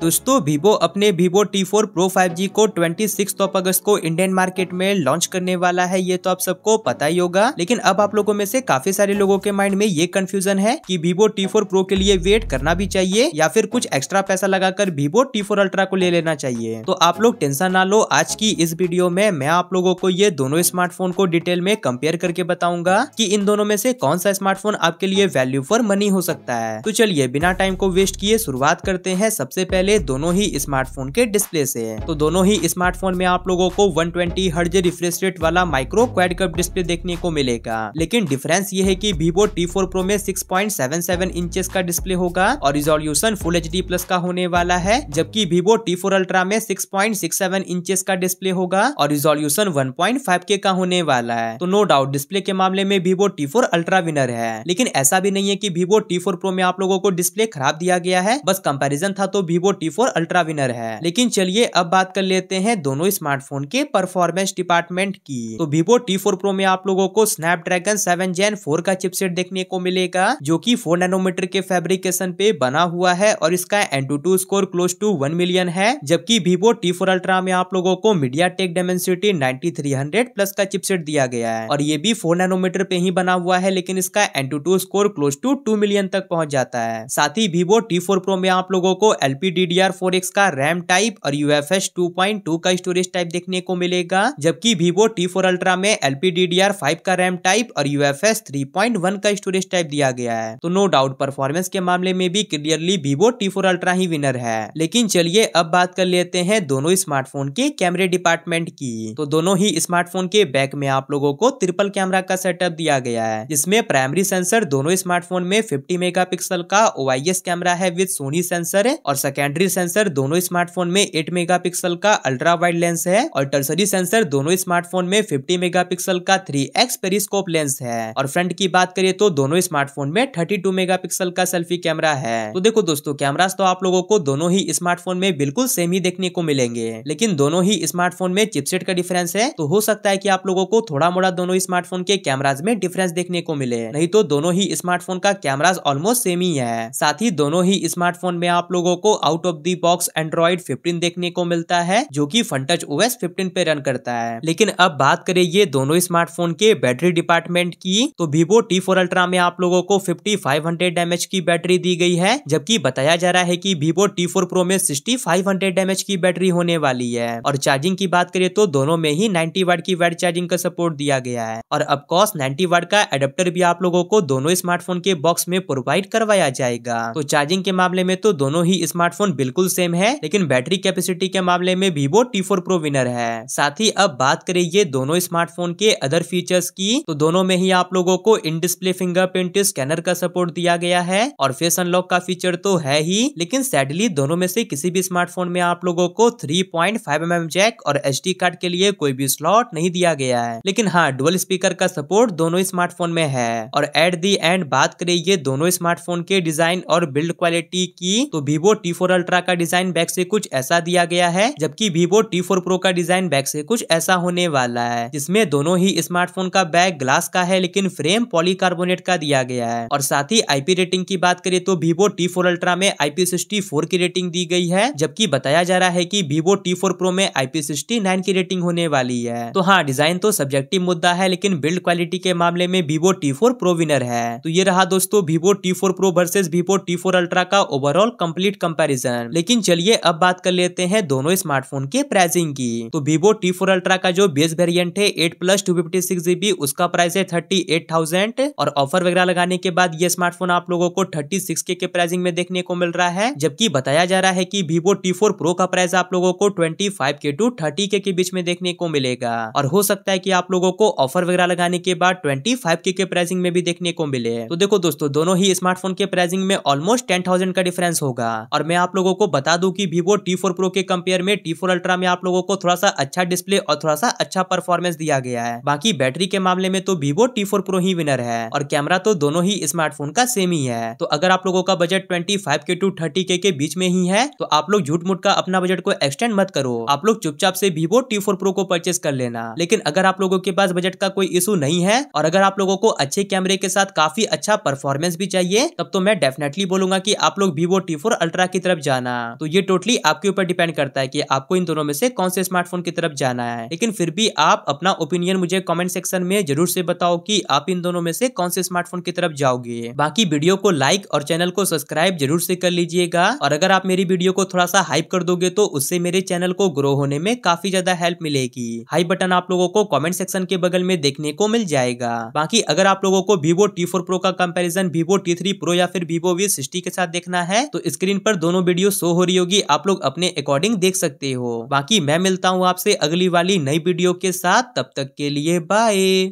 दोस्तों वीवो अपने Vivo T4 Pro 5G को 26 अगस्त को इंडियन मार्केट में लॉन्च करने वाला है। ये तो आप सबको पता ही होगा, लेकिन अब आप लोगों में से काफी सारे लोगों के माइंड में ये कंफ्यूजन है कि Vivo T4 Pro के लिए वेट करना भी चाहिए या फिर कुछ एक्स्ट्रा पैसा लगाकर Vivo T4 Ultra को ले लेना चाहिए। तो आप लोग टेंशन ना लो, आज की इस वीडियो में मैं आप लोगों को ये दोनों स्मार्टफोन को डिटेल में कंपेयर करके बताऊंगा कि इन दोनों में से कौन सा स्मार्टफोन आपके लिए वैल्यू फॉर मनी हो सकता है। तो चलिए बिना टाइम को वेस्ट किए शुरुआत करते हैं। सबसे पहले दोनों ही स्मार्टफोन के डिस्प्ले से। तो दोनों ही स्मार्टफोन में आप लोगों को 120 हर्ट्ज रिफ्रेश रेट वाला माइक्रो क्वाड कर्व डिस्प्ले देखने को मिलेगा, लेकिन डिफरेंस ये है कि Vivo T4 Pro में 6.77 इंचेस का डिस्प्ले होगा और रिजोल्यूशन फुल HD प्लस का होने वाला है, जबकि Vivo T4 Ultra में 6.67 इंचेस का डिस्प्ले होगा और रिजोल्यूशन 1.5K का होने वाला है। तो नो डाउट डिस्प्ले के मामले में Vivo T4 Ultra विनर है, लेकिन ऐसा भी नहीं है कि Vivo T4 Pro में आप लोगों को डिस्प्ले खराब दिया गया है, बस कंपैरिजन था तो Vivo T4 Ultra विनर है। लेकिन चलिए अब बात कर लेते हैं दोनों स्मार्टफोन के परफॉर्मेंस डिपार्टमेंट की। तो Vivo T4 Pro में आप लोगों को Snapdragon 7 Gen 4 का चिपसेट देखने को मिलेगा, जो कि 4 नैनोमीटर के फैब्रिकेशन पे बना हुआ है और इसका Antutu score close to 1 million है। जबकि Vivo T4 Ultra में आप लोगों को MediaTek Dimensity 9300 प्लस का चिपसेट दिया गया है और ये भी 4 नैनोमीटर पे ही बना हुआ है, लेकिन इसका Antutu score close to 2 million तक पहुंच जाता है। साथ ही Vivo T4 Pro में आप लोगों को LPDDR4X का रैम टाइप और UFS 2.2 का स्टोरेज टाइप देखने को मिलेगा, जबकि Vivo T4 Ultra में LPDDR5 का रैम टाइप और UFS 3.1 का स्टोरेज टाइप दिया गया है। तो नो डाउट परफॉर्मेंस के मामले में भी क्लियरली Vivo T4 Ultra ही विनर है। लेकिन चलिए अब बात कर लेते हैं दोनों स्मार्टफोन के कैमरे डिपार्टमेंट की। तो दोनों ही स्मार्टफोन के बैक में आप लोगों को ट्रिपल कैमरा का सेटअप दिया गया है, जिसमें प्राइमरी सेंसर दोनों स्मार्टफोन में 50 मेगापिक्सल का OIS कैमरा है विद सोनी सेंसर है और सेकेंडरी सेंसर दोनों स्मार्टफोन में 8 मेगापिक्सल का अल्ट्रा वाइड लेंस है और टर्सरी सेंसर दोनों स्मार्टफोन में 50 मेगापिक्सल का 3x पेरिस्कोप लेंस है। और फ्रंट की बात करें तो दोनों स्मार्टफोन में 32 मेगापिक्सल का सेल्फी कैमरा है। तो देखो दोस्तों, कैमरास तो आप लोगों को दोनों ही स्मार्टफोन में बिल्कुल सेम ही देखने को मिलेंगे, लेकिन दोनों ही स्मार्टफोन में चिपसेट का डिफरेंस है। तो हो सकता है कि आप लोगों को थोड़ा मोड़ा दोनों स्मार्टफोन के कैमराज में डिफरेंस देखने को मिले, नहीं तो दोनों ही स्मार्टफोन का कैमराज ऑलमोस्ट सेम ही है। साथ ही दोनों ही स्मार्टफोन में आप लोगों को out of the box Android 15 देखने को मिलता है, जो कि FunTouch OS 15 पे रन करता है। लेकिन अब बात करें ये दोनों स्मार्टफोन के बैटरी डिपार्टमेंट की, तो Vivo T4 Ultra में आप लोगों को 5500 mAh की बैटरी दी गई है, जबकि बताया जा रहा है कि Vivo T4 Pro में 6500 mAh की बैटरी होने वाली है। और चार्जिंग की बात करें तो दोनों में ही 90 वाट की वाट चार्जिंग का सपोर्ट दिया गया है और ऑफकोर्स 90 वाट का एडेप्टर भी आप लोगों को दोनों स्मार्टफोन के बॉक्स में प्रोवाइड करवाया जाएगा। तो चार्जिंग के मामले में तो दोनों ही स्मार्टफोन बिल्कुल सेम है, लेकिन बैटरी कैपेसिटी के मामले में Vivo T4 Pro विनर है। साथ ही अब बात करें ये दोनों स्मार्टफोन के अदर फीचर्स की, तो दोनों में ही आप लोगों को इन डिस्प्ले फिंगरप्रिंट स्कैनर का सपोर्ट दिया गया है और फेस अनलॉक का फीचर तो है ही, लेकिन सैडली दोनों में से किसी भी स्मार्टफोन में आप लोगों को 3.5mm जैक और SD कार्ड के लिए कोई भी स्लॉट नहीं दिया गया है। लेकिन हाँ, डुअल स्पीकर का सपोर्ट दोनों स्मार्टफोन में है। और एट दी एंड बात करें ये दोनों स्मार्टफोन के डिजाइन और बिल्ड क्वालिटी की, तो Vivo T4 Ultra का डिजाइन बैक से कुछ ऐसा दिया गया है, जबकि Vivo T4 Pro का डिजाइन बैक से कुछ ऐसा होने वाला है, जिसमें दोनों ही स्मार्टफोन का बैक ग्लास का है, लेकिन फ्रेम पॉलीकार्बोनेट का दिया गया है। और साथ ही IP रेटिंग की बात करें तो Vivo T4 Ultra में IP64 की रेटिंग दी गई है, जबकि बताया जा रहा है कि Vivo T4 Pro में IP69 की रेटिंग होने वाली है। तो हाँ, डिजाइन तो सब्जेक्टिव मुद्दा है, लेकिन बिल्ड क्वालिटी के मामले में Vivo T4 Pro विनर है। तो ये रहा दोस्तों Vivo T4 Pro versus Vivo T4 Ultra का ओवरऑल कंप्लीट कंपैरिजन। लेकिन चलिए अब बात कर लेते हैं दोनों स्मार्टफोन के प्राइसिंग की। तो Vivo T4 Ultra का जो बेस वेरिएंट है 8+ 256GB, उसका प्राइस है 38,000 और ऑफर वगैरह लगाने के बाद ये स्मार्टफोन आप लोगों को 36K के प्राइसिंग में देखने को मिल रहा है, जबकि बताया जा रहा है कि Vivo T4 Pro का प्राइस आप लोगों को 25K to 30K के बीच में देखने को मिलेगा और हो सकता है कि आप लोगों को ऑफर वगैरह लगाने के बाद 25K के प्राइसिंग में भी देखने को मिले। तो देखो दोस्तों, दोनों ही स्मार्टफोन के प्राइसिंग में ऑलमोस्ट 10,000 का डिफरेंस होगा। और मैं आप लोगों को बता दूं कि Vivo T4 Pro के कंपेयर में T4 Ultra में आप लोगों को थोड़ा सा अच्छा डिस्प्ले और थोड़ा सा अच्छा परफॉर्मेंस दिया गया है। बाकी बैटरी के मामले में तो Vivo T4 Pro ही विनर है और कैमरा तो दोनों ही स्मार्टफोन का सेम ही है। तो अगर आप लोगों का बजट 25K to 30K के बीच में ही है, तो आप लोग झूठ मूठ का अपना बजट को एक्सटेंड मत करो, आप लोग चुपचाप से Vivo T4 Pro को परचेस कर लेना। लेकिन अगर आप लोगों के पास बजट का कोई इशू नहीं है और अगर आप लोगों को अच्छे कैमरे के साथ काफी अच्छा परफॉर्मेंस भी चाहिए, तब तो मैं डेफिनेटली बोलूंगा कि आप लोग Vivo T4 Ultra की तरफ जाना। तो ये टोटली आपके ऊपर डिपेंड करता है कि आपको इन दोनों में से कौन से स्मार्टफोन की तरफ जाना है। लेकिन फिर भी आप अपना ओपिनियन मुझे कमेंट सेक्शन में जरूर से बताओ कि आप इन दोनों में से कौन से स्मार्टफोन की तरफ जाओगे। बाकी वीडियो को लाइक और चैनल को सब्सक्राइब जरूर से कर लीजिएगा, और अगर आप मेरी वीडियो को थोड़ा सा हाइप कर दोगे तो उससे मेरे चैनल को ग्रो होने में काफी ज्यादा हेल्प मिलेगी। हाई बटन आप लोगों को कमेंट सेक्शन के बगल में देखने को मिल जाएगा। बाकी अगर आप लोगों को Vivo T4 Pro का कंपैरिजन Vivo T3 Pro या फिर Vivo V60 के साथ देखना है तो स्क्रीन पर दोनों वीडियो शो हो रही होगी, आप लोग अपने अकॉर्डिंग देख सकते हो। बाकी मैं मिलता हूँ आपसे अगली वाली नई वीडियो के साथ, तब तक के लिए बाय।